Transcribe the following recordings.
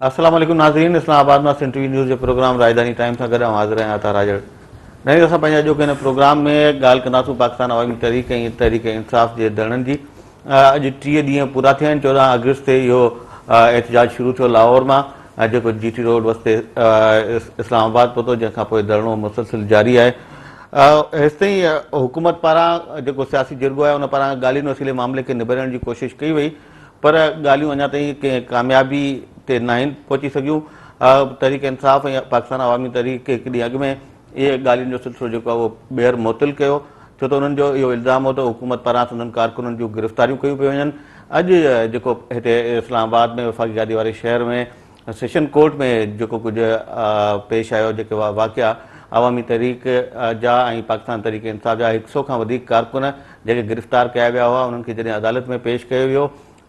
अस्सलाम वालेकुम नाज़रीन, इस्लामाबाद में सिंध टीवी न्यूज़ जो प्रोग्राम राजधानी टाइम सां गॾु हाज़िर आहियां अता राजड़। नहीं असां पंहिंजा अॼोके हिन प्रोग्राम में ॻाल्हि कंदासीं पाकिस्तान अवामी तहरीक ऐं तहरीक इंसाफ़ जे धरणनि जी। अॼु 30 ॾींहं पूरा थिया आहिनि। 14 अगस्त ते इहो एहतजाज शुरू थियो लाहौर मां, जेको GT रोड वस्ते इस्लामाबाद पहुतो, जंहिंखां पोइ धरणो मुसलसिल जारी आहे। हेसिताईं हुकूमत पारां जेको सियासी जिरगो आहे उन पारां ॻाल्हियुनि वसीले मामले खे निबेरण जी कोशिशि कई वई, पर ॻाल्हियूं अञा ताईं कंहिं कामयाबी ते न आहिनि पहुची सघियूं। तहरीक इंसाफ़ ऐं पाकिस्तान अवामी तहरीक हिकु ॾींहुं अॻु में इहे ॻाल्हियुनि जो सिलसिलो जेको आहे उहो ॿीहर मुअतल कयो, छो त उन्हनि जो इहो इल्ज़ाम हो त हुकूमत पारां उन्हनि कारकुननि जूं गिरफ़्तारियूं कयूं पियूं वञनि। अॼु जेको हिते इस्लामाबाद में वफ़ाक़ी गादी वारे शहर में सेशन कोर्ट में जेको कुझु पेश आयो, जेके वाक़िया अवामी तहरीक जा ऐं पाकिस्तान तहरीक इंसाफ़ जा 100 खां वधीक कारकुन जेके गिरफ़्तार कया विया हुआ, उन्हनि खे जॾहिं अदालत में पेश कयो वियो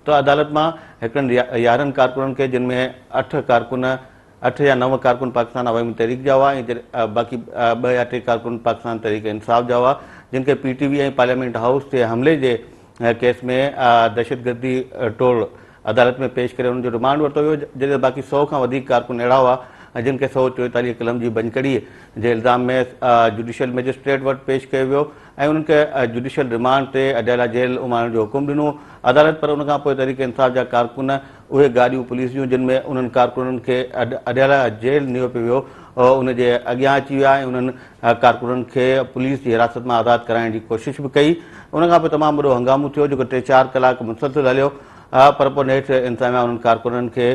त अदालत मां हिकिड़नि 11 कारकुननि खे, जिन में 8 या 9 कारकुन पाकिस्तान अवामी तहरीक जा हुआ ऐं बाक़ी 2 या 3 कारकुन पाकिस्तान तहरीक इंसाफ़ जा हुआ, जिन खे PTV ऐं पार्लियामेंट हाउस ते हमले जे केस में दहशतगर्दी टोड़ अदालत में पेश करे उन्हनि जो रिमांड वरितो वियो, जॾहिं बाक़ी 100 खां वधीक कारकुन अहिड़ा हुआ जिन खे 144 कलम जी बनकड़ी जे इल्ज़ाम में जुडिशियल मजिस्ट्रेट वटि पेश कयो वियो ऐं उन्हनि खे जुडिशियल रिमांड ते अडियाला जेल उमारण जो हुकुम ॾिनो अदालत। पर उनखां पोइ तहरीक इंसाफ़ जा कारकुन उहे गाॾियूं पुलिस जूं जिन में उन्हनि कारकुननि खे अडियाला जेल नियो पियो वियो, उनजे अॻियां अची विया ऐं उन्हनि कारकुननि खे पुलिस जी हिरासत मां आज़ादु कराइण जी कोशिशि बि कई। उनखां पोइ तमामु वॾो हंगामो थियो जेको 3-4 कलाक मुसलसिल हलियो, पर पोइ नेठि इंतिज़ामिया उन्हनि कारकुननि खे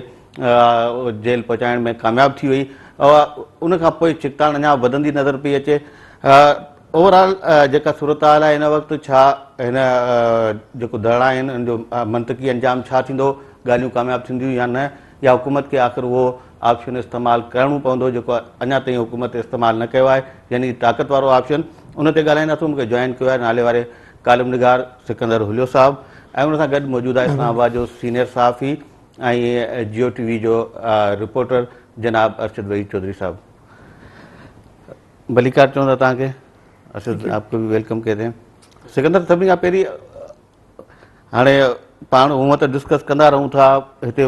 जेल पहुचाइण में कामयाबु थी वई। उनखां पोइ चिकताण अञा वधंदी नज़र पई अचे। ओवरऑल जेका सूरत हाल आहे हिन वक़्तु, छा हिन जेको धरणा आहिनि हिन जो मंतकी अंजाम छा थींदो, ॻाल्हियूं कामयाबु थींदियूं या न, या हुकूमत खे आख़िर उहो ऑप्शन इस्तेमालु करिणो पवंदो जेको अञा ताईं हुकूमत इस्तेमालु न कयो आहे, यानी ताक़त वारो ऑप्शन। उन ते ॻाल्हाईंदासीं। मूंखे जॉइन कयो आहे नाले वारे कालिम निगार सिकंदर हुलियो साहब ऐं उन सां गॾु मौजूदु आहे इस्लामाबाद जो सीनियर सहाफ़ी ऐं जियो TV जो रिपोर्टर जनाब अरशद वहीद चौधरी साहब। भलीकार चवंदा तव्हांखे। अरशद आपको भी वेलकम कहते हैं। सिकंदर, सभिनी खां पहिरीं हाणे पाण हूअं त डिस्कस कंदा रहूं था हिते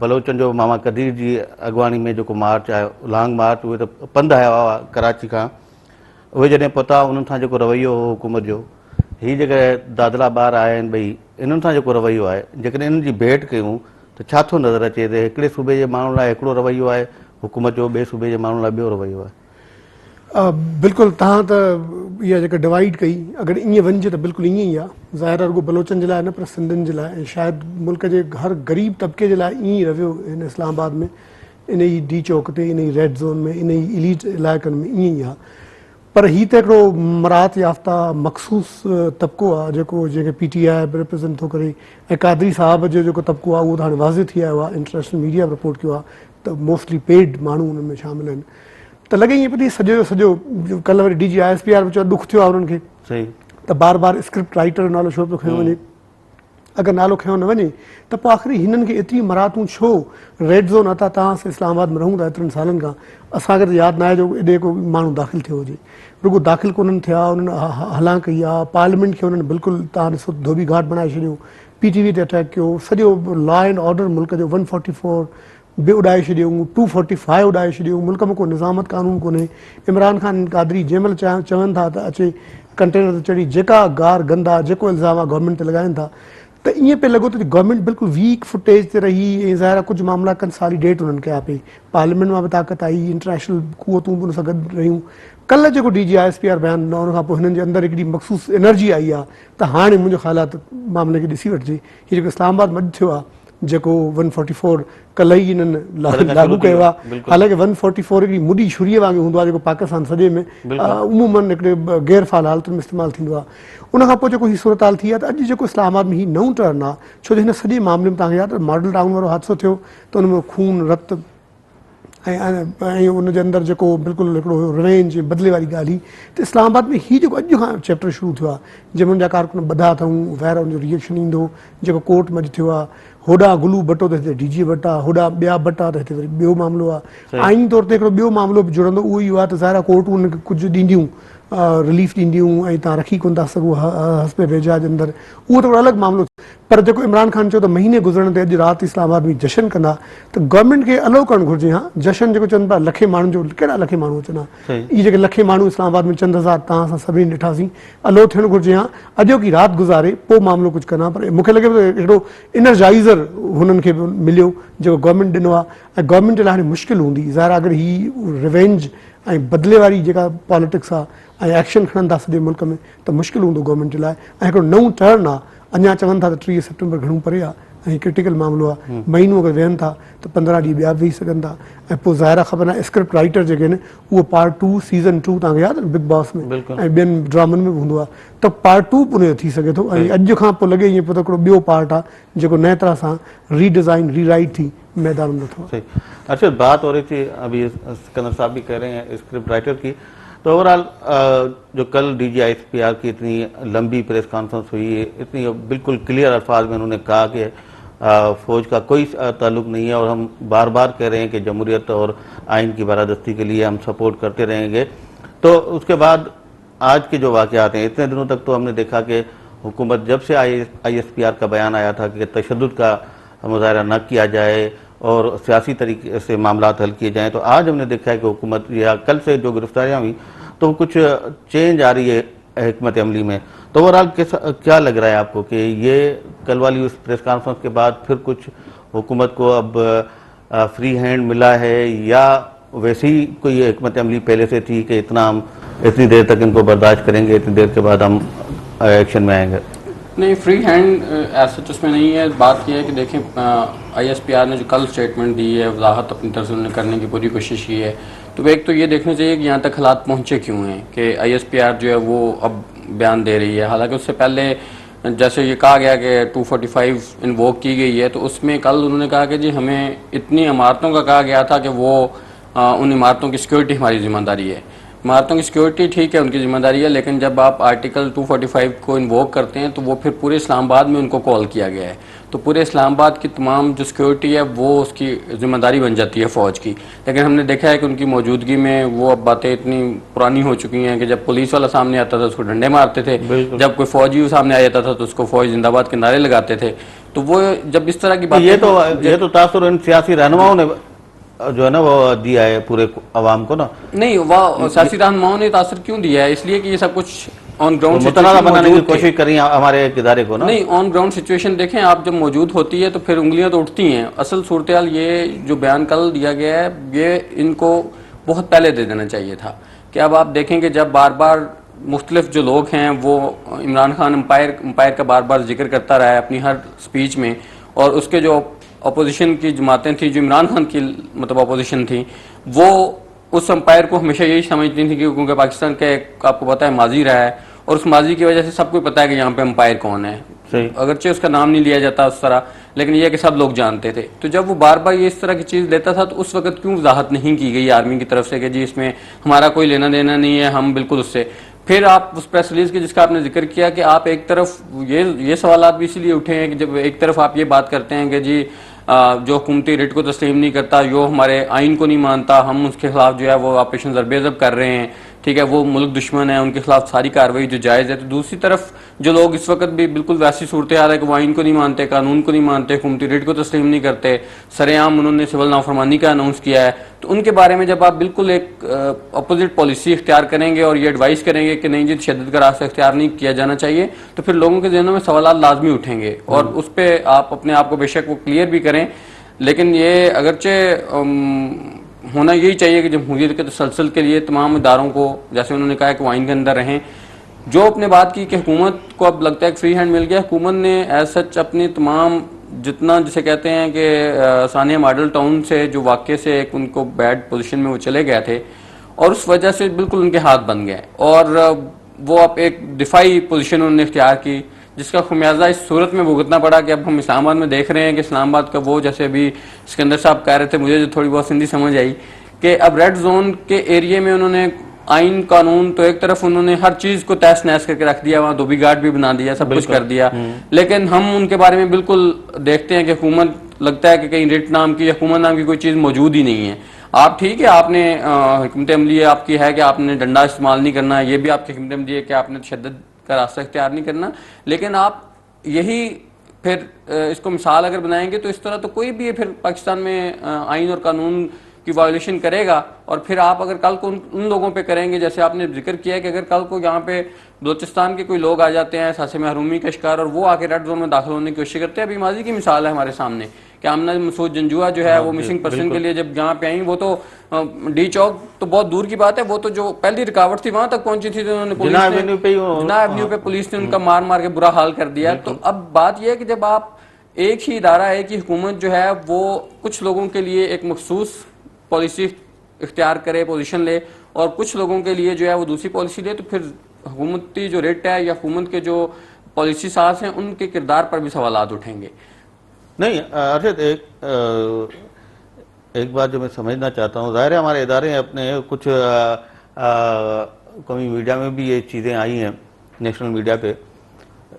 बलोचनि जो मामा कदीर जी अॻुवाणी में जेको मार्च आहे, लॉन्ग मार्च, उहे त पंधु आया हुआ कराची खां। उहे जॾहिं पहुता उन्हनि सां जेको रवैयो हो हुकूमत जो, हीअ जेके दादला ॿार आया आहिनि ॿई, इन्हनि सां जेको रवैयो आहे, जेकॾहिं इन्हनि जी भेट कयूं त छा थो नज़र अचे त हिकिड़े सूबे जे माण्हुनि लाइ हिकिड़ो रवैयो आहे हुकूमत जो, ॿिए सूबे जे माण्हुनि लाइ ॿियो रवैयो आहे? बिल्कुलु, तव्हां त इहा जेका डिवाइड कई, अगरि ईअं वञिजे त बिल्कुलु ईअं ई आहे। ज़ाहिर रुॻो बलोचनि जे लाइ न, पर सिंधियुनि जे लाइ ऐं शायदि मुल्क जे हर ग़रीब तबिके जे लाइ ईअं ई रवियो हिन इस्लामाबाद में, इन ई D चौक ते, इन ई रेड ज़ोन में, इन ई इलीट इलाइक़नि में ईअं ई आहे। पर हीअ त हिकिड़ो मराहत याफ़्ता मख़सूस तबिको आहे जेको जंहिंखे PTI रिप्रेज़ेंट थो करे, ऐं कादरी साहब जो जेको तबिको आहे उहो त हाणे वाज़िह थी आयो आहे, इंटरनेशनल मीडिया रिपोर्ट कयो आहे त मोस्टली पेड माण्हू हुन में शामिल आहिनि। त लॻे ईअं पियो सॼो सॼो कल्ह वरी DG ISPR में चयो ॾुख थियो आहे उन्हनि खे सही त बार बार स्क्रिप्ट राइटर जो नालो छो पियो खयो वञे। अगरि नालो खयो न वञे त पोइ आख़िरी हिननि खे एतिरी मराहतूं छो? रेड ज़ोन अथा, तव्हां इस्लामाबाद में रहूं था एतिरनि सालनि खां, असांखे त यादि न आहे जो एॾे को माण्हू दाख़िल थियो हुजे। रुॻो दाख़िल कोन्हनि थिया, उन्हनि हला कई आहे, पार्लियामेंट खे उन्हनि बिल्कुलु तव्हां ॾिसो धोबी घाट बणाए छॾियो, PTV ते अटैक कयो, सॼो लॉ एंड ऑर्डर मुल्क जो 144 बि उॾाए छॾियूं, 245 उॾाए छॾियूं, मुल्क में को निज़ामत कानून कोन्हे। इमरान ख़ान कादरी जंहिंमहिल चवनि था त अचे कंटेनर ते चढ़ी जेका गार गंद आहे, जेको इल्ज़ाम आहे गवर्नमेंट ते लॻाइनि था, त ईअं पियो लॻो त गवर्नमेंट बिल्कुलु वीक फुटेज ते रही ऐं ज़ाहिर कुझु मामला कंसॉलिडेट उन्हनि कया पई। पार्लियामेंट मां बि ताक़त आई, इंटरनेशनल क़ुवतूं बि उन सां गॾु रहियूं। कल्ह जेको DG ISPR बयानु ॾिनो, उनखां पोइ हिननि जे अंदरि हिकिड़ी मख़सूस एनर्जी आई आहे त हाणे मुंहिंजो ख़्यालु आहे त मामले खे ॾिसी वठिजे। हीअ जेको इस्लामाबाद मॼ थियो आहे, जेको 144 कल्ह ई हिननि लागू कयो आहे, हालांकि 144 हिकिड़ी मुॾी छुरीअ वांगुरु हूंदो आहे जेको पाकिस्तान सॼे में उमूमन हिकिड़े गैरफ़ाल हालतुनि में इस्तेमालु थींदो आहे। उनखां पोइ जेको हीअ सूरत हाल थी आहे त अॼु जेको इस्लामाबाद में हीअ नओं टर्न आहे, छो जो हिन सॼे मामले में तव्हांखे यादि मॉडल टाउन वारो हादसो थियो त उनमें खून रत ऐं उनजे अंदरि जेको बिल्कुलु हिकिड़ो रिवेंज बदिले वारी ॻाल्हि हुई, त इस्लामाबाद में हीअ जेको अॼु खां चैप्टर शुरू थियो आहे, जंहिंमें जा कारकुन ॿधा अथऊं, ॿाहिरां उनजो रिएक्शन ईंदो, जेको कोर्ट मॼ थियो आहे, होॾां गुलू भट्टो त हिते DG भट्ट आहे, होॾां ॿिया भट्ट आहे त हिते वरी ॿियो मामिलो आहे। आईनी तौर ते हिकिड़ो ॿियो मामिलो बि जुड़ंदो, उहो इहो आहे त ज़ाहिर कोर्टूं हुनखे कुझु ॾींदियूं रिलीफ ॾींदियूं ऐं तव्हां रखी कोन था सघो हस्बे वेझा जे अंदरि, उहो त अलॻि मामिलो। पर जेको इमरान ख़ान चयो त महीने गुज़रण ते अॼु राति इस्लामाबाद में जशन कंदा, त गवर्नमेंट खे अलो करणु घुरिजे। हा, जशन जेको चवनि पिया लखे माण्हुनि जो, कहिड़ा लखे माण्हू अचनि हा, इहे जेके लखे माण्हू इस्लामाबाद में चंद हज़ार तव्हां असां सभिनी ॾिठासीं, अलो थियणु घुरिजे। हा, अॼो की राति गुज़ारे पोइ मामिलो कुझु कंदा। पर मूंखे लॻे पियो हिकिड़ो इनर्जाइज़र हुननि खे मिलियो जेको गवर्नमेंट ॾिनो आहे, ऐं गवर्नमेंट जे लाइ हाणे मुश्किल हूंदी ज़ाहिर आहे अगरि ही रिवेंज ऐं बदिले वारी जेका पॉलिटिक्स आहे ऐं एक्शन खणनि था सॼे मुल्क में, त मुश्किल हूंदो गवर्नमेंट जे लाइ। ऐं हिकिड़ो नओं टर्न आहे, अञा चवनि था त 30 सेप्टेम्बर घणो परे आहे ऐं क्रिटिकल मामिलो आहे, महीनो अगरि वेहनि था त 15 ॾींहं ॿिया वेही सघनि था। ऐं पोइ ज़ाहिर आहे ख़बर आहे स्क्रिप्ट राइटर जेके आहिनि उहो पार्ट 2 सीज़न 2 तव्हांखे यादि आहे बिग बॉस में ऐं ॿियनि ड्रामनि में बि हूंदो आहे, त पार्ट 2 पुने थी सघे थो। ऐं अॼु खां पोइ लॻे ईअं पियो त हिकिड़ो ॿियो पार्ट आहे जेको नए तरह सां रीडिज़ाइन रीराइट थी मैदान में थो। सही। अच्छा, बात हो रही थी अभी सिकंदर साहब भी कह रहे हैं स्क्रिप्ट राइटर की, तो ओवरऑल जो कल DGISPR की इतनी लंबी प्रेस कॉन्फ्रेंस हुई है, इतनी बिल्कुल क्लियर अल्फाज में उन्होंने कहा कि फौज का कोई ताल्लुक नहीं है और हम बार बार कह रहे हैं कि जमहूरियत और आइन की बारादस्ती के लिए हम सपोर्ट करते रहेंगे। तो उसके बाद आज के जो वाक़यात हैं, इतने दिनों तक तो हमने देखा कि हुकूमत जब से ISPR का बयान आया था कि तशद्दुद का मुजाहरा न किया जाए और सियासी तरीके से मामला हल किए जाएँ, तो आज हमने देखा है कि हुकूमत या कल से जो गिरफ्तारियाँ हुई तो कुछ चेंज आ रही है हिकमत अमली में। तो ओवरऑल क्या लग रहा है आपको कि ये कल वाली उस प्रेस कॉन्फ्रेंस के बाद फिर कुछ हुकूमत को अब फ्री हैंड मिला है या वैसे ही कोई हिकमत अमली पहले से थी कि इतना हम इतनी देर तक इनको बर्दाश्त करेंगे, इतनी देर के बाद हम एक्शन में आएंगे? नहीं, फ्री हैंड ऐसा उसमें नहीं है। बात यह है कि देखें ISPR ने जो कल स्टेटमेंट दी है, वजाहत अपनी तरफ से उन्होंने करने की पूरी कोशिश की है। तो एक तो ये देखना चाहिए कि यहाँ तक हालात पहुँचे क्यों हैं कि ISPR जो है वो अब बयान दे रही है। हालांकि उससे पहले जैसे ये कहा गया कि 245 इन्वोक की गई है, तो उसमें कल उन्होंने कहा कि जी हमें इतनी इमारतों का कहा गया था कि वो उन इमारतों की सिक्योरिटी हमारी जिम्मेदारी है। इमारतों की सिक्योरिटी ठीक है, उनकी जिम्मेदारी है, लेकिन जब आप आर्टिकल 245 को इन्वोक करते हैं तो वो फिर पूरे इस्लामाबाद में उनको कॉल किया गया है, तो पूरे इस्लामाबाद की तमाम जो सिक्योरिटी है वो उसकी जिम्मेदारी बन जाती है फ़ौज की। लेकिन हमने देखा है कि उनकी मौजूदगी में वो अब बातें इतनी पुरानी हो चुकी हैं कि जब पुलिस वाला सामने आता था उसको डंडे मारते थे, जब कोई फौजी सामने आ जाता था तो उसको फौज जिंदाबाद के नारे लगाते थे। तो वो जब इस तरह की बात, ये तो तासुर इन सियासी रहनुमाओं ने जो है ना वो दिया है पूरे अवाम को ना। नहीं, वह सियासी रहनुमाओं ने तासर क्यों दिया है? इसलिए कि ये सब कुछ ऑन ग्राउंड मुतनाज़ा बनाने की कोशिश करी हमारे एक इदारे को ना। नहीं, ऑन ग्राउंड सिचुएशन देखें आप, जब मौजूद होती है तो फिर उंगलियां तो उठती हैं। असल सूरत हाल ये जो बयान कल दिया गया है ये इनको बहुत पहले दे देना चाहिए था कि अब आप देखें कि जब बार बार मुख्तलिफ जो लोग हैं वो इमरान खान एम्पायर का बार बार जिक्र करता रहा है अपनी हर स्पीच में, और उसके जो अपोजिशन की जमातें थी जो इमरान खान की मतलब अपोजिशन थी, वो उस एम्पायर को हमेशा यही समझती थी कि क्योंकि पाकिस्तान का एक आपको पता है माजी रहा है और उस माजी की वजह से सबको पता है कि यहाँ पे एम्पायर कौन है, अगरचे उसका नाम नहीं लिया जाता उस तरह, लेकिन यह कि सब लोग जानते थे। तो जब वो बार बार ये इस तरह की चीज़ लेता था तो उस वक्त क्यों वजाहत नहीं की गई आर्मी की तरफ से कि जी इसमें हमारा कोई लेना देना नहीं है, हम बिल्कुल उससे। फिर आप उस प्रेस रिलीज के जिसका आपने जिक्र किया कि आप एक तरफ ये सवालात भी इसीलिए उठे हैं कि जब एक तरफ आप ये बात करते हैं कि जी जो हुकूमती रिट को तस्लीम नहीं करता, जो हमारे आइन को नहीं मानता, हम उसके खिलाफ जो है वो ऑपरेशन ज़रबेज़ब कर रहे हैं, ठीक है, वो मुल्क दुश्मन है, उनके खिलाफ सारी कार्रवाई जो जायज़ है। तो दूसरी तरफ जो लोग इस वक्त भी बिल्कुल वैसी सूरत हाल है कि वो आइन को नहीं मानते, कानून को नहीं मानते, हुकूमती रिट को तस्लीम नहीं करते, सरेआम उन्होंने सिविल नाफरमानी का अनाउंस किया है, तो उनके बारे में जब आप बिल्कुल एक अपोजिट पॉलिसी इख्तियार करेंगे और ये एडवाइस करेंगे कि नहीं जी तशद्दुद का रास्ता इख्तियार नहीं किया जाना चाहिए, तो फिर लोगों के ज़हनों में सवाल लाजमी उठेंगे और उस पर आप अपने आप को बेशक वो क्लियर भी करें। लेकिन ये अगरचे होना यही चाहिए कि जमहूरियत के तसलसल के लिए तमाम इदारों को, जैसे उन्होंने कहा है कि वाइन के अंदर रहें, जो अपने बात की कि हुकूमत को अब लगता है कि फ्री हैंड मिल गया, हुकूमत ने एज सच अपनी तमाम जितना जिसे कहते हैं कि सानिया मॉडल टाउन से जो वाक़े से एक उनको बैड पोजीशन में वो चले गए थे और उस वजह से बिल्कुल उनके हाथ बन गए और वो अब एक दिफाई पोजीशन उन्होंने इख्तियार की, जिसका खुमियाजा इस सूरत में भुगतना पड़ा कि अब हम इस्लामाबाद में देख रहे हैं कि इस्लामाबाद का वो, जैसे अभी सिकंदर साहब कह रहे थे, मुझे जो थोड़ी बहुत सिंधी समझ आई कि अब रेड जोन के एरिया में उन्होंने आइन कानून तो एक तरफ उन्होंने हर चीज को तहस नहस करके रख दिया, वहाँ धोबी घाट भी बना दिया, सब कुछ कर दिया, लेकिन हम उनके बारे में बिल्कुल देखते हैं कि हुकूमत लगता है कि कहीं रिट नाम की या हुकूमत नाम की कोई चीज मौजूद ही नहीं है। आप ठीक है, आपने हिकमत अमली आपकी है कि आपने डंडा इस्तेमाल नहीं करना, ये भी आपकी हिकमत अमली है कि आपने तशद्दुद का रास्ता इख्तियार नहीं करना, लेकिन आप यही फिर इसको मिसाल अगर बनाएंगे तो इस तरह तो कोई भी फिर पाकिस्तान में आइन और कानून की वायोलेशन करेगा। और फिर आप अगर कल को उन लोगों पे करेंगे, जैसे आपने जिक्र किया है कि अगर कल को यहाँ पे बलोचिस्तान के कोई लोग आ जाते हैं सासे महरूमी का शिकार और वो आके रेड जोन में दाखिल होने की कोशिश करते हैं। अभी माजी की मिसाल है हमारे सामने कि आमना मसूद जंजुआ जो है वो मिसिंग पर्सन के लिए जब यहाँ पे आई, वो तो डी चौक तो बहुत दूर की बात है, वो तो जो पहली रुकावट थी वहां तक पहुंची थी, तो उन्होंने जिन्ना एवेन्यू पे पुलिस ने उनका मार मार के बुरा हाल कर दिया। तो अब बात यह है कि जब आप एक ही इदारा है कि हुकूमत जो है वो कुछ लोगों के लिए एक मखसूस पॉलिसी इख्तियार करे, पोजीशन ले, और कुछ लोगों के लिए जो है वो दूसरी पॉलिसी ले, तो फिर हुकूमती जो रेट है या हुकूमत के जो पॉलिसी साज हैं उनके किरदार पर भी सवालात उठेंगे। नहीं अर्शद, एक बात जो मैं समझना चाहता हूँ, जाहिर है हमारे इदारे अपने कुछ कौमी मीडिया में भी ये चीज़ें आई हैं, नेशनल मीडिया पे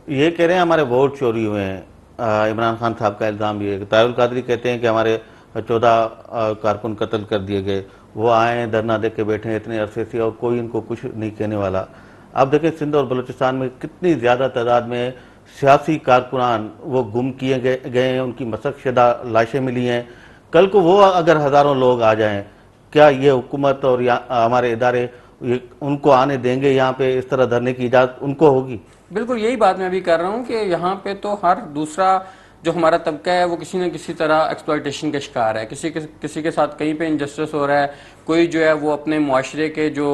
ये कह रहे हैं हमारे वोट चोरी हुए हैं। इमरान खान साहब का इल्ज़ाम भी है। तारुल कादरी कहते हैं कि हमारे 14 कारकुन कत्ल कर दिए गए, वो आए धरना दे के बैठे हैं इतने अरसे से और कोई इनको कुछ नहीं कहने वाला। आप देखें सिंध और बलूचिस्तान में कितनी ज़्यादा तादाद में सियासी कारकुनान वो गुम किए गए हैं, उनकी मशक़शुदा लाशें मिली हैं। कल को वो अगर हज़ारों लोग आ जाएं, क्या ये हुकूमत और हमारे इदारे उनको आने देंगे? यहाँ पे इस तरह धरने की इजाज़त उनको होगी? बिल्कुल यही बात मैं अभी कर रहा हूँ कि यहाँ पे तो हर दूसरा जो हमारा तबका है वो किसी न किसी तरह एक्सप्लॉयटेशन का शिकार है, किसी के साथ कहीं पे इनजस्टिस हो रहा है, कोई जो है वो अपने मुआशरे के जो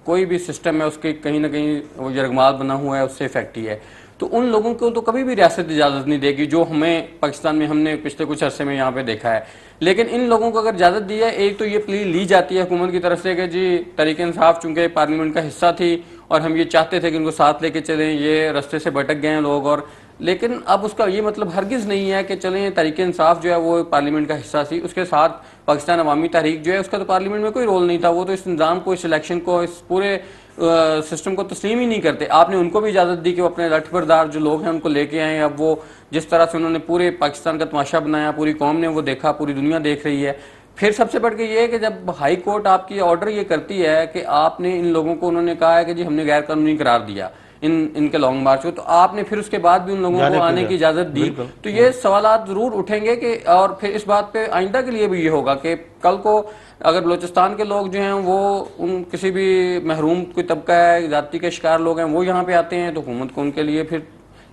कोई भी सिस्टम है उसके कहीं ना कहीं वो यरगमाल बना हुआ है, उससे इफेक्ट ही है। तो उन लोगों को तो कभी भी रियासत इजाज़त नहीं देगी, जो हमें पाकिस्तान में हमने पिछले कुछ अरसे में यहाँ पे देखा है। लेकिन इन लोगों को अगर इजाज़त दी है, एक तो ये प्ली ली जाती है हुकूमत की तरफ से कि जी तहरीक इंसाफ चूंकि पार्लियामेंट का हिस्सा थी और हम ये चाहते थे कि इनको साथ लेके चलें, ये रास्ते से भटक गए हैं लोग, और लेकिन अब उसका ये मतलब हरगिज़ नहीं है कि चलें तहरीक इंसाफ जो है वो पार्लियामेंट का हिस्सा थी, उसके साथ पाकिस्तान अवामी तहरीक जो है उसका तो पार्लियामेंट में कोई रोल नहीं था, वो तो इस निज़ाम को, इस इलेक्शन को, इस पूरे सिस्टम को तस्लीम ही नहीं करते। आपने उनको भी इजाज़त दी कि वो अपने लठबरदार जो लोग हैं उनको लेके आए। अब वो जिस तरह से उन्होंने पूरे पाकिस्तान का तमाशा बनाया, पूरी कौम ने वो देखा, पूरी दुनिया देख रही है। फिर सबसे बढ़ के ये है कि जब हाई कोर्ट आपकी ऑर्डर ये करती है कि आपने इन लोगों को, उन्होंने कहा है कि जी हमने गैर कानूनी करार दिया इनके लॉन्ग मार्च को, तो आपने फिर उसके बाद भी उन लोगों को आने की इजाजत दी, तो ये सवालात जरूर उठेंगे कि, और फिर इस बात पे आइंदा के लिए भी ये होगा कि कल को अगर बलूचिस्तान के लोग जो हैं वो उन किसी भी महरूम कोई तबका है, जाति के शिकार लोग हैं, वो यहाँ पे आते हैं तो हुकूमत को उनके लिए फिर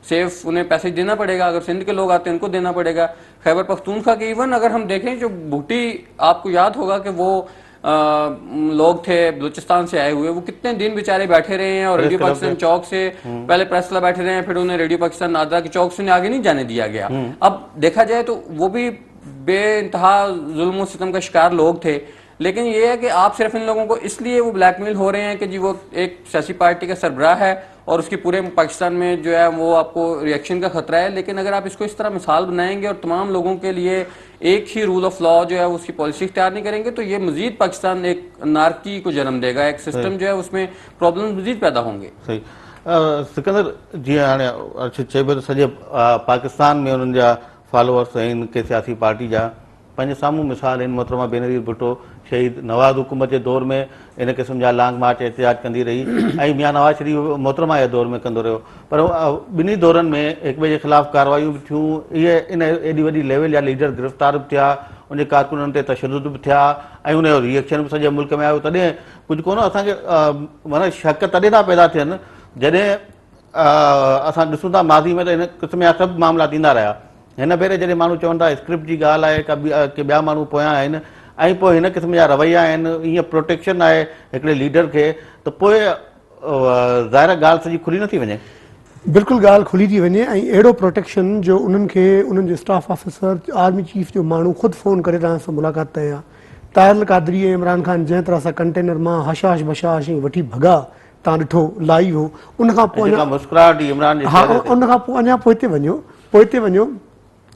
सेफ उन्हें पैसे देना पड़ेगा। अगर सिंध के लोग आते हैं उनको देना पड़ेगा। खैबर पख्तूनख्वा के इवन अगर हम देखें जो भुट्टी, आपको याद होगा कि वो लोग थे बलूचिस्तान से आए हुए, वो कितने दिन बेचारे बैठे रहे हैं और रेडियो पाकिस्तान चौक से पहले प्रेस क्लब बैठे रहे हैं, फिर उन्हें रेडियो पाकिस्तान नादरा के चौक से उन्हें आगे नहीं जाने दिया गया। अब देखा जाए तो वो भी बेइंतहा जुल्म और सितम का शिकार लोग थे, लेकिन ये है कि आप सिर्फ इन लोगों को इसलिए वो ब्लैकमेल हो रहे हैं कि जी वो एक सियासी पार्टी का सरबराह है और उसकी पूरे पाकिस्तान में जो है वो आपको रिएक्शन का खतरा है। लेकिन अगर आप इसको इस तरह मिसाल बनाएंगे और तमाम लोगों के लिए एक ही रूल ऑफ लॉ जो है उसकी पॉलिसी इख्तियार नहीं करेंगे, तो ये मजीद पाकिस्तान एक नारकी को जन्म देगा, एक सिस्टम जो है उसमें प्रॉब्लम मजीद पैदा होंगे। सही सिकंदर जी, हाणे चए पियो त सॼे पाकिस्तान में उन्हनि जा फॉलोअर्स आहिनि के सियासी पार्टी जा, पंहिंजे साम्हूं मिसाल आहिनि। मोहतरमा बेनज़ीर भुट्टो शहीद नवाज़ हुकूमत जे दौर में इन क़िस्म जा लॉन्ग मार्च एहतिजाज कंदी रही ऐं मियां नवाज़ शरीफ़ मोहतरमा जे दौर में कंदो रहियो, पर ॿिन्ही दौरनि में हिक ॿिए जे ख़िलाफ़ कार्रवाइयूं बि थियूं। इहे इन एॾी वॾी लेवल जा लीडर गिरफ़्तार बि थिया, उन कारकुननि ते तशद्दुद बि थिया ऐं उनजो रिएक्शन बि सॼे मुल्क में आयो। तॾहिं कुझु कोन असांखे माना शक तॾहिं था पैदा थियनि जॾहिं असां ॾिसूं था माज़ी में त इन क़िस्म जा सभु मामला थींदा रहिया। हिन भेरे जॾहिं माण्हू चवनि था स्क्रिप्ट जी ॻाल्हि आहे के ॿिया माण्हू पोयां आहिनि ऐं पोइ हिन क़िस्म जा रवैया आहिनि, ईअं प्रोटेक्शन आहे हिकिड़े लीडर खे, त पोइ ज़ाहिर ॻाल्हि सॼी खुली नथी वञे। बिल्कुलु ॻाल्हि खुली थी वञे ऐं अहिड़ो प्रोटेक्शन जो उन्हनि खे उन्हनि जो स्टाफ ऑफिसर, आर्मी चीफ जो माण्हू ख़ुदि फ़ोन करे तव्हां सां मुलाक़ात तय आहे। तारुल कादरी ऐं इमरान ख़ान जंहिं तरह सां कंटेनर मां हशाश बशाश ऐं वठी भॻा, तव्हां ॾिठो लाइव हो, उनखां पोइ मुस्कुराहट इमरान हा, उनखां पोइ अञा पोइ हिते वञो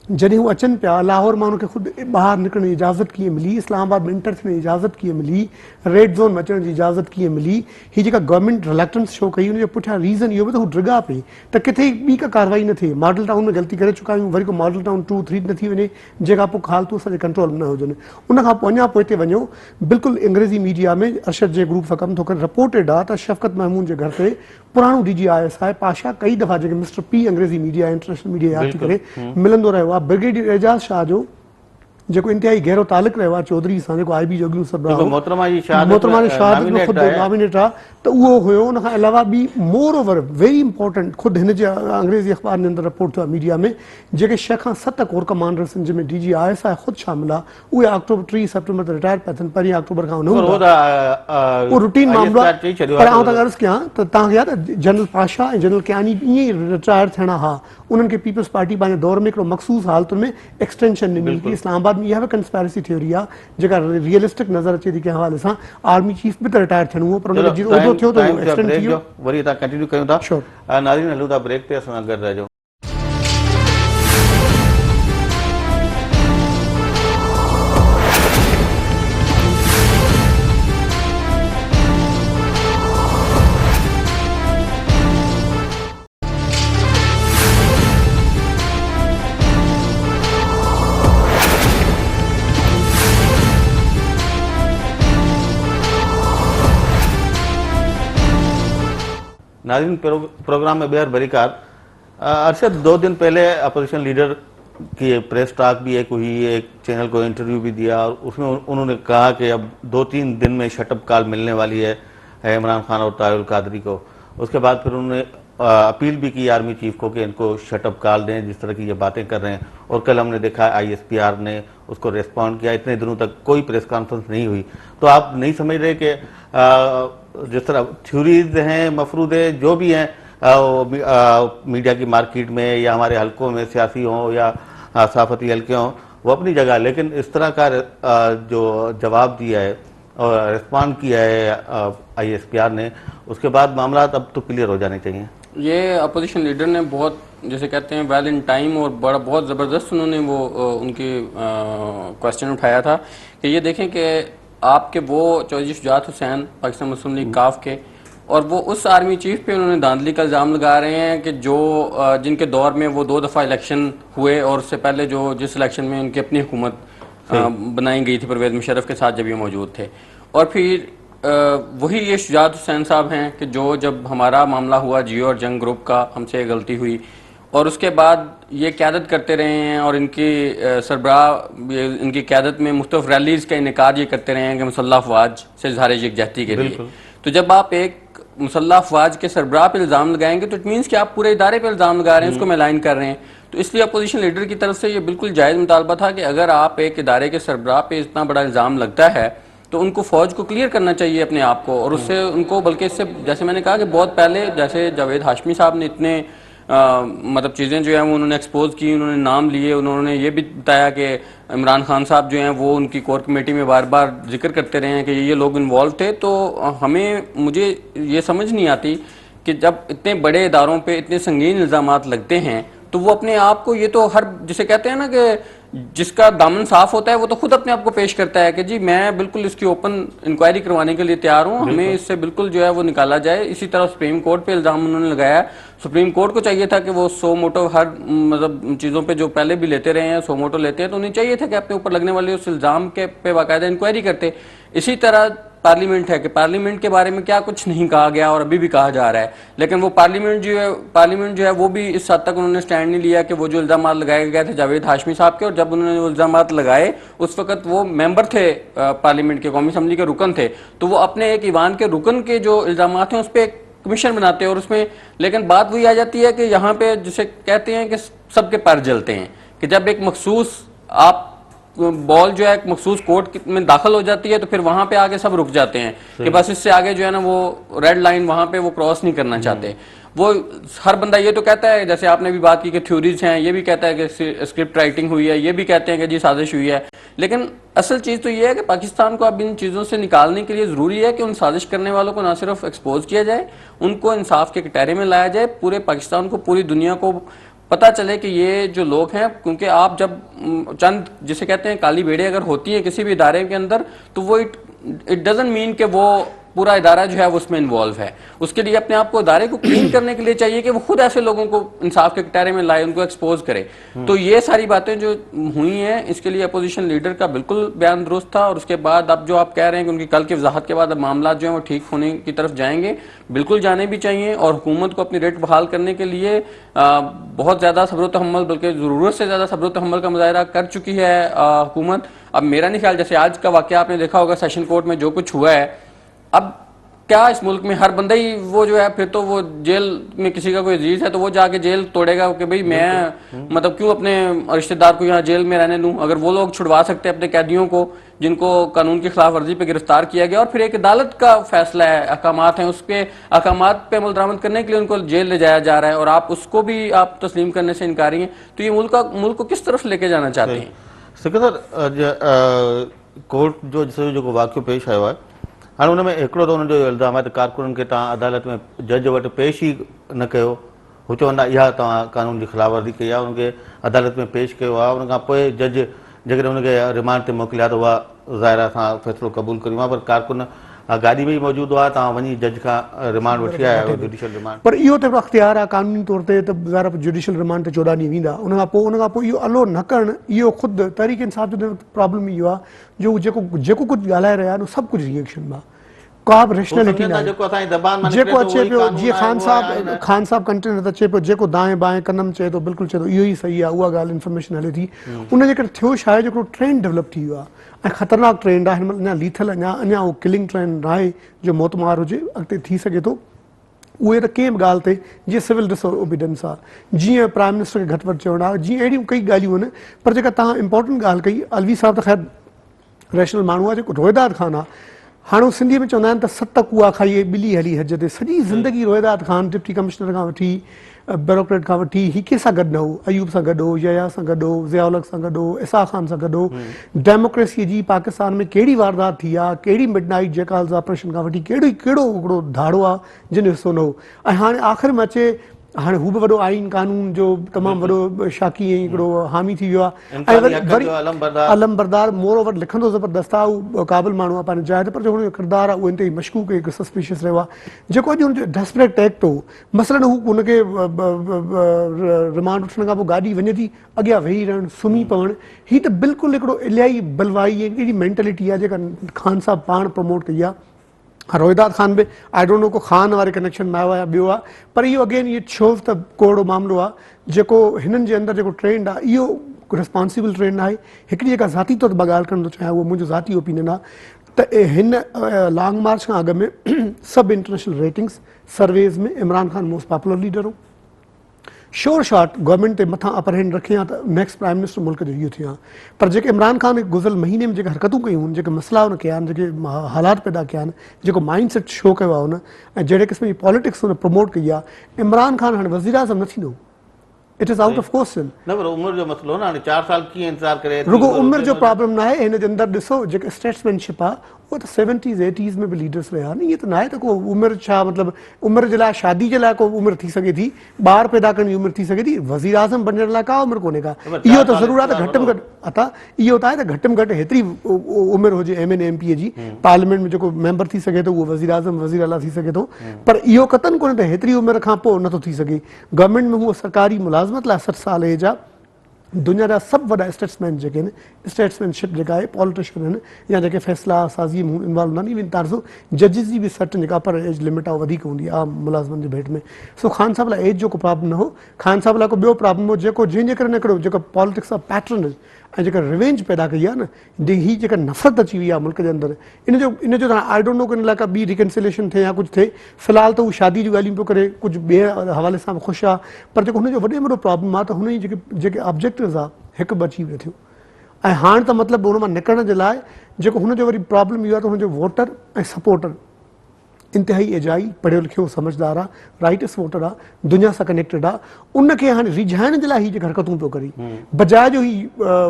जॾहिं हू अचनि पिया लाहौर मां उनखे ख़ुदि ॿाहिरि निकिरण जी इजाज़त कीअं मिली, इस्लामाबाद में इंटर थियण जी इजाज़त कीअं मिली, रेड ज़ोन में अचण जी इजाज़त कीअं मिली, हीअ जेका गवर्नमेंट रिलैक्टेंस शो कई उनजे पुठियां रीज़न इहो बि त हू ड्रिगा पई त किथे ॿी का कार्रवाई न थिए। मॉडल टाउन में ग़लती करे चुका आहियूं, वरी को मॉडल टाउन 2, 3 न थी वञे, जेका पोइ हालतूं असांजे कंट्रोल में न हुजनि। उनखां पोइ अञा पोइ हिते वञो, बिल्कुलु अंग्रेज़ी मीडिया में अरशद जे ग्रुप सां कमु थो करे, रिपोर्टेड आहे त शफ़क़त महमूद जे घर ते पुराणो DGIS पाशा कई दफ़ा जेके मिस्टर पी अंग्रेज़ी मीडिया इंटरनेशनल मीडिया यादि थी करे मिलंदो रहियो आहे। ब्रिगेडियर एजाज़ शाह जो जेको इंतिहाई गहरो तालुक रहियो आहे चौधरी सां, जेको IB जो अॻिलो सरबराह हो, मोहतरमा जी मोहतरमा जी शहादत में नॉमिनेट ख़ुदि आहे। नॉमिनेट आहे, त उहो हुयो। उनखां अलावा ॿी मोर ओवर वेरी इंपॉर्टेंट ख़ुदि हिन जे अंग्रेज़ी अख़बार जे अंदरि रिपोर्ट थियो आहे मीडिया में, जेके 6 खां 7 कोर कमांडर्स आहिनि जंहिंमें DGIS ख़ुदि शामिल आहे, उहे अक्टूबर 3 सेप्टेम्बर ते रिटायर पिया थियनि, 1 अक्टूबर खां न हूंदा। उहो रूटीन मामलो आहे। पर आउं तव्हां अर्ज़ु कयां त तव्हांखे यादि आहे जनरल पाशा ऐं जनरल कियानी ईअं ई रिटायर थियणा हा, उन्हनि खे पीपल्स पार्टी पंहिंजे दौर में हिकिड़ो मखसूस हालतुनि में एक्सटेंशन ॾिनी की इस्लामाबाद में इहा बि कंस्पायरेसी थ्योरी आहे जेका रियलिस्टिक नज़र अचे थी कंहिं हवाले सां। आर्मी चीफ बि त रिटायर थियणो हुओ, पर उनखे जीअं उहिदो थियो त उहो एक्सटेंड थी वियो। वरी तव्हां कंटिन्यू कयूं था। Sure. नाज़रीन हलूं था ब्रेक ते, असां सां गॾु रहिजो। नाज़रीन प्रोग्राम में बेहद बरीकार। अरशद, 2 दिन पहले अपोजिशन लीडर की प्रेस टॉक भी एक हुई, एक चैनल को इंटरव्यू भी दिया और उसमें उन्होंने कहा कि अब 2-3 दिन में शटअप कॉल मिलने वाली है इमरान खान और ताहिरुल कादरी को। उसके बाद फिर उन्होंने अपील भी की आर्मी चीफ को कि इनको शटअप कॉल दें जिस तरह की ये बातें कर रहे हैं। और कल हमने देखा ISPR ने उसको रिस्पॉन्ड किया। इतने दिनों तक कोई प्रेस कॉन्फ्रेंस नहीं हुई। तो आप नहीं समझ रहे कि जिस तरह थ्योरीज हैं, मफरूदे जो भी हैं मीडिया की मार्केट में या हमारे हलकों में सियासी हों या सहाफती हल्के हों, वो अपनी जगह, लेकिन इस तरह का जो जवाब दिया है और रिस्पॉन्ड किया है ISPR ने, उसके बाद मामला अब तो क्लियर हो जाने चाहिए। ये अपोजिशन लीडर ने बहुत, जैसे कहते हैं, वेल इन टाइम और बहुत ज़बरदस्त उन्होंने वो उनकी क्वेश्चन उठाया था कि ये देखें कि आपके वो चौधरी शुजात हुसैन पाकिस्तान मुस्लिम लीग काफ के, और वो उस आर्मी चीफ पे उन्होंने धांधली का इल्ज़ाम लगा रहे हैं कि जो जिनके दौर में वो 2 दफ़ा इलेक्शन हुए और उससे पहले जिस इलेक्शन में उनकी अपनी हुकूमत बनाई गई थी परवेज़ मुशर्रफ के साथ जब ये मौजूद थे। और फिर वही ये शुजात हुसैन साहब हैं कि जब हमारा मामला हुआ जियो और जंग ग्रुप का, हमसे गलती हुई और उसके बाद ये क़यादत करते रहे हैं और इनकी सरबराह इनकी क़यादत में मुख्तलिफ रैलीज़ का इनेकार ये करते रहे हैं कि मुसल्लह अफवाज से इज़हार यकजहती के लिए। तो जब आप एक मुसल्लह अफवाज के सरबराह पे इल्ज़ाम लगाएंगे तो इट मीन्स कि आप पूरे इदारे पे इल्ज़ाम लगा रहे हैं, उसको मेलाइन कर रहे हैं। तो इसलिए अपोजिशन लीडर की तरफ से ये बिल्कुल जायज़ मुतालबा था कि अगर आप एक इदारे के सरबराह पे इतना बड़ा इल्ज़ाम लगता है तो उनको फ़ौज को क्लियर करना चाहिए अपने आप को, और उससे उनको, बल्कि इससे जैसे मैंने कहा कि बहुत पहले जैसे जावेद हाशमी साहब ने इतने मतलब चीज़ें जो हैं वो उन्होंने एक्सपोज की, उन्होंने नाम लिए, उन्होंने ये भी बताया कि इमरान खान साहब जो हैं वो उनकी कोर कमेटी में बार बार जिक्र करते रहे हैं कि ये लोग इन्वॉल्व थे। तो मुझे ये समझ नहीं आती कि जब इतने बड़े इदारों पे इतने संगीन इल्ज़ामात लगते हैं तो वो अपने आप को, ये तो हर, जिसे कहते हैं ना कि जिसका दामन साफ होता है वो तो खुद अपने आप को पेश करता है कि जी मैं बिल्कुल इसकी ओपन इंक्वायरी करवाने के लिए तैयार हूँ, हमें इससे बिल्कुल जो है वो निकाला जाए। इसी तरह सुप्रीम कोर्ट पे इल्ज़ाम उन्होंने लगाया। सुप्रीम कोर्ट को चाहिए था कि वो सो मोटो हर मतलब चीज़ों पे जो पहले भी लेते रहे हैं, सो मोटो लेते हैं, तो उन्हें चाहिए था कि अपने ऊपर लगने वाले उस इल्ज़ाम के पे बाकायदा इंक्वायरी करते। इसी तरह पार्लियामेंट है कि पार्लियामेंट के बारे में क्या कुछ नहीं कहा गया और अभी भी कहा जा रहा है, लेकिन वो पार्लियामेंट जो है वो भी इस हद तक उन्होंने स्टैंड नहीं लिया कि वो जो इल्ज़ाम लगाए गए थे जावेद हाशमी साहब के, और जब उन्होंने वो इल्ज़ाम लगाए उस वक्त वो मेंबर थे पार्लियामेंट के, कौमी असम्बली के रुकन थे, तो वो अपने एक ईवान के रुकन के जो इल्ज़ाम हैं उस पर एक कमीशन बनाते हैं और उसमें, लेकिन बात वही आ जाती है कि यहाँ पे जिसे कहते हैं कि सबके पैर जलते हैं कि जब एक मखसूस आप बॉल जो है एक मखसूस कोर्ट में दाखिल हो जाती है तो फिर वहां पे आगे सब रुक जाते हैं कि बस इससे आगे जो है ना वो रेड लाइन वहां पे वो क्रॉस नहीं करना चाहते। वो हर बंदा ये तो कहता है, जैसे आपने भी बात की कि थ्योरीज हैं, ये भी कहता है कि स्क्रिप्ट राइटिंग हुई है, ये भी कहते हैं कि जी साजिश हुई है, लेकिन असल चीज़ तो ये है कि पाकिस्तान को अब इन चीज़ों से निकालने के लिए ज़रूरी है कि उन साजिश करने वालों को ना सिर्फ एक्सपोज किया जाए, उनको इंसाफ के कटहरे में लाया जाए, पूरे पाकिस्तान को, पूरी दुनिया को पता चले कि ये जो लोग हैं, क्योंकि आप जब चंद जिसे कहते हैं काली भेड़ें अगर होती हैं किसी भी इदारे के अंदर, तो वो इट डजंट मीन कि वो पूरा इदारा जो है वो उसमें इन्वॉल्व है। उसके लिए अपने आप को इदारे को क्लीन करने के लिए चाहिए कि वो खुद ऐसे लोगों को इंसाफ के कटहरे में लाए, उनको एक्सपोज करे। तो ये सारी बातें जो हुई हैं, इसके लिए अपोजिशन लीडर का बिल्कुल बयान दुरुस्त था। और उसके बाद अब जो आप कह रहे हैं कि उनकी कल की वजाहत के बाद अब मामला जो है वो ठीक होने की तरफ जाएंगे, बिल्कुल जाने भी चाहिए। और हुकूमत को अपनी रेट बहाल करने के लिए बहुत ज़्यादा सब्र तहम्मुल, बल्कि ज़रूरत से ज़्यादा सब्र तहम्मुल का मुजाहरा कर चुकी है हुकूमत। अब मेरा नहीं ख्याल, जैसे आज का वाक़या आपने देखा होगा सेशन कोर्ट में जो कुछ हुआ है, अब क्या इस मुल्क में हर बंदा ही वो जो है, फिर तो वो जेल में किसी का कोई अजीज है तो वो जाके जेल तोड़ेगा कि भाई मैं मतलब क्यों अपने रिश्तेदार को यहाँ जेल में रहने दूं। अगर वो लोग छुड़वा सकते हैं अपने कैदियों को जिनको कानून की खिलाफ वर्जी पे गिरफ्तार किया गया, और फिर एक अदालत का फैसला है, अहकामात हैं, उसके अहकामात पे अमल दरामद करने के लिए उनको जेल ले जाया जा रहा है, और आप उसको भी आप तस्लीम करने से इनकारी हैं, तो ये मुल्क को किस तरफ लेके जाना चाहते हैं? सर कोर्ट जो जेको वाक़ियो पेश आयो आहे, हाणे हुन में हिकिड़ो त हुनजो इल्ज़ाम आहे त कारकुननि खे तव्हां अदालत में जज वटि पेश ई न कयो, हू चवंदा इहा तव्हां कानून जी ख़िलाफ़ वर्ज़ी कई आहे, हुनखे अदालत में पेश कयो आहे। हुन खां पोइ जज जेकॾहिं हुनखे रिमांड ते मोकिलिया त उहा ज़ाहिर असां फ़ैसिलो क़बूल करियूं आहे, पर कारकुन गाॾी में ई मौजूदु हुआ, तव्हां वञी जज खां रिमांड वठी आया आहियो, जुडिशियल रिमांड। पर इहो त अख़्तियार आहे कानूनी तौर ते त ज़ाहिर जुडिशियल रिमांड ते 14 ॾींहं वेंदा। उन खां पोइ इहो अलो न करणु, इहो ख़ुदि तहरीक इंसाफ़ जो प्रॉब्लम इहो आहे जो जेको कुझु ॻाल्हाए रहिया आहिनि सभु कुझु रिएक्शन में आहे, का बि रेशनैलिटी न आहे। जेको अचे पियो, जीअं ख़ान साहब कंटेनर त चए पियो, जेको दाएं बाएं कनम चए थो बिल्कुलु चए थो इहो ई सही आहे, उहा ॻाल्हि इंफॉर्मेशन हले थी। उनजे करे थियो छा आहे, जेको ट्रेंड डेवलप थी वियो आहे ऐं ख़तरनाक ट्रेंड आहे, हिन महिल अञा लीथल अञा उहो किलिंग ट्रेंड आहे जो मौतमार हुजे, अॻिते थी सघे थो। उहे त कंहिं बि ॻाल्हि ते जीअं सिविल डिसओबीडेंस आहे, जीअं प्राइम मिनिस्टर खे घटि वधि चवणु आहे, जीअं अहिड़ियूं कई ॻाल्हियूं आहिनि। पर जेका तव्हां इंपॉर्टेंट ॻाल्हि कई, अलवी साहब त ख़ैर रैशनल माण्हू आहे, जेको रोहिदाद ख़ान आहे, हाणे सिंधीअ में चवंदा आहिनि त 7 कुआ खाई ॿिली हली हज ते। सॼी ज़िंदगी रोहिदाद ख़ान डिप्टी कमिश्नर खां वठी ब्यूरोक्रेट खां वठी ही कंहिंसां गॾु न हो, अयूब सां गॾु हो, यया सां गॾु हो, ज़ियाउल सां गॾु हो, इसा ख़ान सां गॾु हो। डेमोक्रेसीअ जी पाकिस्तान में कहिड़ी वारदात थी आहे, कहिड़ी मिडनाइट जेकाल्स ऑपरेशन खां वठी कहिड़ो हिकिड़ो धाड़ो आहे जिन जो हिसो न हो। ऐं हाणे आख़िर में अचे, हाणे हू बि वॾो आइन कानून जो तमामु वॾो शाकी ऐं हिकिड़ो हामी थी वियो आहे। ऐं वरी अलम बरदार मोर ओवर लिखंदो ज़बरदस्त आहे, उहो क़ाबिल माण्हू आहे पंहिंजे जाइ ते, पर जो हुनजो किरदारु आहे उहो इंतही मशकूक ऐं सस्पिशियस रहियो आहे। जेको अॼु हुनजो डेस्परेट एक्ट हो, मसलन हू हुनखे रिमांड वठण खां पोइ गाॾी वञे थी, अॻियां वेही रहणु, सुम्ही पवणु, हीअ त बिल्कुलु हिकिड़ो इलाही बलवाई ऐं अहिड़ी मेंटेलिटी आहे जेका ख़ान साहब पाण प्रमोट कई आहे। रोहिदाद ख़ान बि आई डोंट नो को ख़ान वारे कनेक्शन में आयो आहे या ॿियो आहे, पर इहो अगेन इहो छो त कोड़ो मामिलो आहे जेको हिननि जे अंदरि जेको ट्रेंड आहे, इहो रिस्पॉन्सिबल ट्रेंड आहे। हिकिड़ी जेका ज़ाती तौर ते मां ॻाल्हि करणु थो चाहियां, उहो मुंहिंजो ज़ाती ओपिनियन आहे त हिन लॉन्ग मार्च खां अॻु में सभु इंटरनेशनल रेटिंग्स सर्वेज़ में Imran Khan most popular leader हो। श्योर शॉट गवर्नमेंट ते मथां अपर हैंड रखे हा त नेक्स्ट प्राइम मिनिस्टर मुल्क जो इहो थियो आहे। पर जेके इमरान ख़ान गुज़िरियल महीने में जेके हरकतूं कयूं आहिनि, जेके मसइला हुन कया आहिनि, जेके हालात पैदा कया आहिनि, जेको माइंड सेट शो कयो आहे हुन, ऐं जहिड़े क़िस्म जी पॉलिटिक्स हुन प्रमोट कई आहे, इमरान ख़ान हाणे वज़ीर आज़म न थींदो। It is out of question. न पर उमिरि जो मसइलो न, हाणे 4 साल कीअं इंतज़ार करे, रुगो उमिरि जो प्रॉब्लम न आहे, हिन जे अंदरि ॾिसो जेके स्टेट्समैनशिप आहे उहो त 70s 80s में बि लीडर्स रहिया आहिनि। ईअं त न आहे त को उमिरि छा मतिलबु उमिरि जे लाइ शादी जे लाइ को उमिरि थी सघे थी, ॿार पैदा करण जी उमिरि थी सघे थी, वज़ीर आज़म बणण लाइ का उमिरि कोन्हे का। इहो त ज़रूरु आहे त घटि में घटि अता इहो त आहे त घटि में घटि हेतिरी उमिरि हुजे MN MP जी, पार्लियामेंट में जेको मेंबर थी सघे थो उहो वज़ीर आज़म वज़ीर आला थी सघे थो। पर इहो क़तन कोन्हे त हेतिरी उमिरि खां पोइ नथो थी सघे। गवर्नमेंट में उहो सरकारी मुलाज़मत लाइ 60 साल एज आहे। दुनिया जा सभु वॾा स्टेट्समैन जेके आहिनि, स्टेट्समैनशिप जेका आहे, पॉलिटिशियन आहिनि या जेके फ़ैसिला साज़ी में इन्वॉल्व न आहिनि, तव्हां ॾिसो जजिस जी बि सर्टन जेका अपर एज लिमिट आहे वधीक हूंदी आहे आम मुलाज़मनि जे भेट में। सो ख़ान साहब लाइ एज जो को प्रॉब्लम न हो। ख़ान साहब लाइ को ॿियो प्रॉब्लम हो जेको जंहिंजे करे हिकिड़ो जेको पॉलिटिक्स ऑफ पैटर्न ऐं जेका रिवेंज पैदा कई आहे न, हीअ जेका नफ़रत अची वई आहे मुल्क जे अंदरि, इन जो आई डोंट नो कि इन लाइ का ॿी रिकन्सिलेशन थिए या कुझु थिए। फ़िलहाल त हू शादी जूं ॻाल्हियूं पियो करे, कुझु ॿिए हवाले सां बि ख़ुशि आहे, पर जेको हुनजो वॾे में वॾो प्रॉब्लम आहे त हुन जी जेके ऑब्जेक्टिव्स आहे हिकु बि अची थियूं। ऐं हाणे त मतिलबु हुन मां निकिरण जे लाइ जेको हुनजो वरी प्रॉब्लम इहो आहे त हुनजो वोटर ऐं सपोर्टर इंतहाई एजाई पढ़ियो लिखियो समझदार आ राइटस वोटर आ दुनिया सां कनेक्टेड आ उनखे हाणे रिझाइण जे लाइ ही जेका हरकतूं पियो करे बजाए जो ही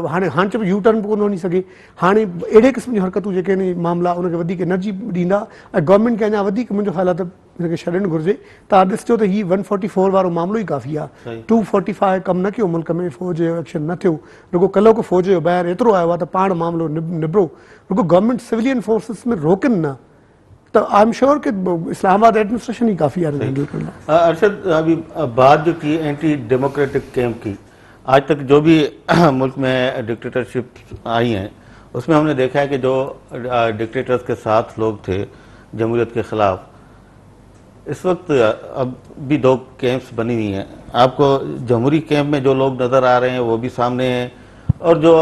हाणे चइबो यू टर्न कोन वञी सघे हाणे अहिड़े क़िस्म जूं हरकतूं जेके आहिनि मामला उनखे वधीक एनर्जी ॾींदा ऐं गवर्नमेंट खे अञा वधीक मुंहिंजो ख़्यालु आहे त हिनखे छॾणु घुरिजे। तव्हां ॾिसजो त ही 144 वारो मामिलो ई काफ़ी आहे 245 कमु न कयो मुल्क में फ़ौज जो एक्शन न थियो रुगो कल्ह को फ़ौज जो ॿाहिरि एतिरो आयो आहे त पाण मामिलो निबरो रुगो गवर्नमेंट सिविलियन फोर्सिस में रोकनि न तो आई एम श्योर कि इस्लामाबाद एडमिनिस्ट्रेशन ही काफ़ी है हैंडल करना। अरशद, अभी बात जो की एंटी डेमोक्रेटिक कैंप की, आज तक जो भी मुल्क में डिक्टेटरशिप आई हैं उसमें हमने देखा है कि जो डिक्टेटर्स के साथ लोग थे जमहूरियत के खिलाफ, इस वक्त अब भी 2 कैंप्स बनी हुई हैं। आपको जमहूरी कैंप में जो लोग नज़र आ रहे हैं वो भी सामने हैं और जो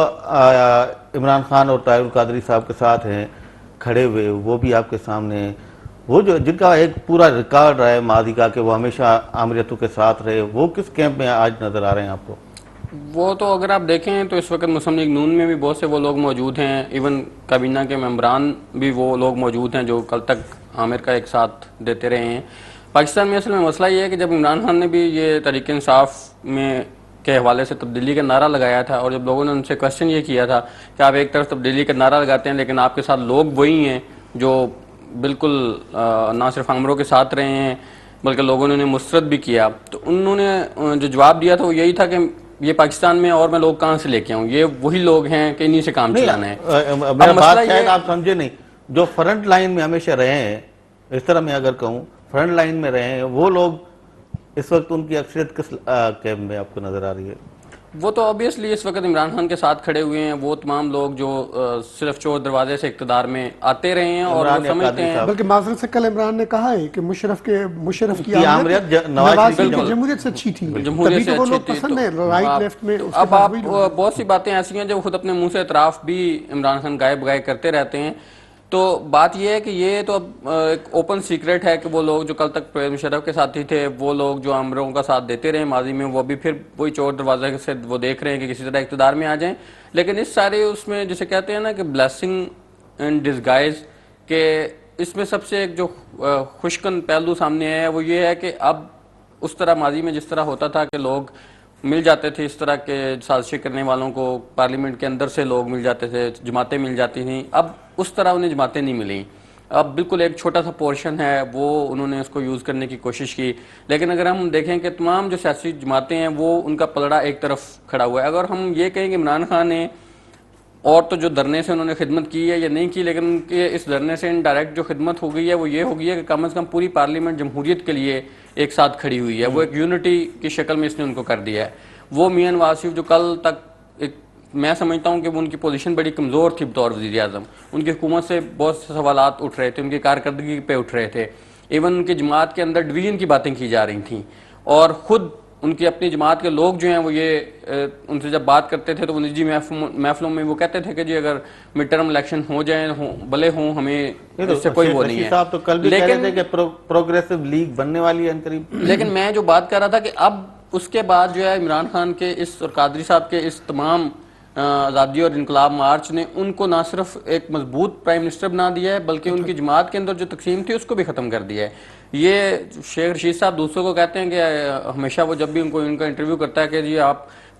इमरान खान और ताहिर कादरी साहब के साथ हैं खड़े हुए वो भी आपके सामने हैं। वो जो जिनका एक पूरा रिकॉर्ड रहा है माजी का कि वो हमेशा आमरीतों के साथ रहे, वो किस कैंप में आज नज़र आ रहे हैं आपको? वो तो अगर आप देखें तो इस वक्त मुस्लिम लीग नून में भी बहुत से वो लोग मौजूद हैं, इवन काबीना के मेंबरान भी वो लोग मौजूद हैं जो कल तक आमिर का एक साथ देते रहे हैं। पाकिस्तान में असल में मसला ये है कि जब इमरान खान ने भी ये तहरीक इंसाफ में के हवाले से तब्दीली का नारा लगाया था और जब लोगों ने उनसे क्वेश्चन ये किया था कि आप एक तरफ तब्दीली का नारा लगाते हैं लेकिन आपके साथ लोग वही हैं जो बिल्कुल ना सिर्फ आमरों के साथ रहे हैं बल्कि लोगों ने उन्हें मुस्तरद भी किया, तो उन्होंने जो जवाब दिया था वो यही था कि ये पाकिस्तान में और मैं लोग कहाँ से लेके आऊँ, ये वही लोग हैं कि इन्हीं से काम चलाना है। मेरा बात शायद आप समझे नहीं, जो फ्रंट लाइन में हमेशा रहे हैं, इस तरह मैं अगर कहूँ फ्रंट लाइन में रहे हैं वो लोग इस वक्त उनकी अक्सरियत किस कैंप में आपको नजर आ रही है? वो तो ऑब्वियसली इस वक्त इमरान खान के साथ खड़े हुए हैं वो तमाम लोग जो सिर्फ चोर दरवाजे से इख्तिदार में आते रहे हैं और वो समझते हैं। बल्कि माज़रत से कल इमरान ने कहा है कि मुशर्रफ की आमरीत नवाज शरीफ की जमहूरियत से अच्छी थी, जमहूरियत से अच्छी थी। पसंद है राइट लेफ्ट में। अब आप बहुत सी बातें ऐसी हैं जो खुद अपने मुंह से इतराफ भी इमरान खान गायब गायब करते रहते हैं। तो बात यह है कि ये तो अब एक ओपन सीक्रेट है कि वो लोग जो कल तक परवेज़ मुशर्रफ के साथी थे वो लोग जो आमरों का साथ देते रहे माजी में वो भी फिर वही चोर दरवाजे से वो देख रहे हैं कि किसी तरह इक़्तिदार में आ जाएं। लेकिन इस सारे उसमें जिसे कहते हैं ना कि ब्लेसिंग इन डिस्गाइज के इसमें सबसे एक जो खुशकन पहलू सामने आया है वो ये है कि अब उस तरह माजी में जिस तरह होता था कि लोग मिल जाते थे, इस तरह के साजिशें करने वालों को पार्लियामेंट के अंदर से लोग मिल जाते थे, जमातें मिल जाती थीं, अब उस तरह उन्हें जमातें नहीं मिली। अब बिल्कुल एक छोटा सा पोर्शन है वो उन्होंने उसको यूज़ करने की कोशिश की। लेकिन अगर हम देखें कि तमाम जो सियासी जमातें हैं वो उनका पलड़ा एक तरफ खड़ा हुआ है। अगर हम ये कहें कि इमरान खान ने और तो जो धरने से उन्होंने खिदमत की है या नहीं की, लेकिन उनके इस धरने से इनडायरेक्ट जो खिदमत हो गई है वो ये हो गई है कि कम से कम पूरी पार्लियामेंट जमहूरियत के लिए एक साथ खड़ी हुई है। वो एक यूनिटी की शक्ल में इसने उनको कर दिया है। वो मियां नवाज शरीफ जो कल तक एक मैं समझता हूँ कि उनकी पोजीशन बड़ी कमज़ोर थी बतौर वज़ीर आज़म, उनकी हुकूमत से बहुत से सवालात उठ रहे थे, उनकी कारकर्दगी पे उठ रहे थे, इवन उनकी जमात के अंदर डिवीजन की बातें की जा रही थी और ख़ुद उनकी अपनी जमात के लोग जो हैं वो ये उनसे जब बात करते थे तो वो निजी महफिलों में वो कहते थे कि जी अगर मिड टर्म इलेक्शन हो जाए भले हों हमें इससे कोई वो नहीं है। साहब तो कल भी कह रहे थे कि प्रोग्रेसिव लीग बनने वाली है करीब। लेकिन मैं जो बात कर रहा था कि अब उसके बाद जो है इमरान खान के इस और कादरी साहब के इस तमाम आज़ादी और इनकलाब मार्च ने उनको ना सिर्फ एक मजबूत प्राइम मिनिस्टर बना दिया है बल्कि उनकी जमात के अंदर जो तकसीम थी उसको भी ख़त्म कर दिया है। ये शेख रशीद साहब दूसरों को कहते हैं कि हमेशा वो जब भी उनको इनका इंटरव्यू करता है कि जी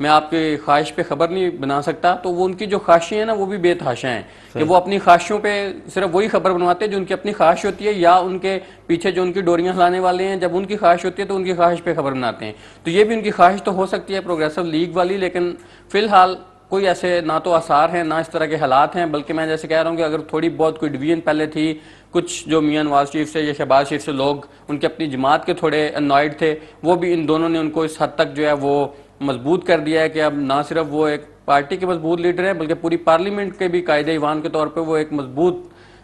मैं आपकी ख्वाहिश पे खबर नहीं बना सकता, तो वो उनकी जो ख्वाहिशें हैं ना वो भी बेतहाशा हैं कि वो अपनी ख्वाहिशों पे सिर्फ वही खबर बनवाते हैं जो उनकी अपनी ख्वाहिश होती है या उनके पीछे जो उनकी डोरियां हिलाने वाले हैं जब उनकी ख्वाहिश होती है तो उनकी ख्वाहिश पे खबर बनाते हैं। तो ये भी उनकी ख्वाहिश तो हो सकती है प्रोग्रेसिव लीग वाली, लेकिन फिलहाल कोई ऐसे ना तो आसार हैं ना इस तरह के हालात हैं। बल्कि मैं जैसे कह रहा हूँ कि अगर थोड़ी बहुत कोई डिवीजन पहले थी, कुछ जो मियां नवाज शरीफ से या शहबाज शरीफ से लोग उनके अपनी जमात के थोड़े अनॉयड थे, वो भी इन दोनों ने उनको इस हद तक जो है वो मजबूत कर दिया है कि अब ना सिर्फ वो एक पार्टी के मजबूत लीडर हैं बल्कि पूरी पार्लियामेंट के भी कायदे ईवान के तौर पर वो एक मजबूत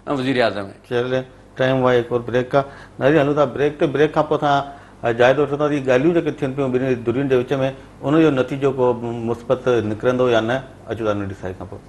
वज़ीर आज़म है। चले टाइम हुआ एक और ब्रेक का, नाज़रीन हलूं था ब्रेक ते ब्रेक खां पोइ असां जाइज़ो वठूं था ॻाल्हियूं जेके थियनि पियूं ॿिन्ही धुरियुनि जे विच में उनजो नतीजो को मुस्बत निकिरंदो या न, अचो था नंढी साई खां पोइ।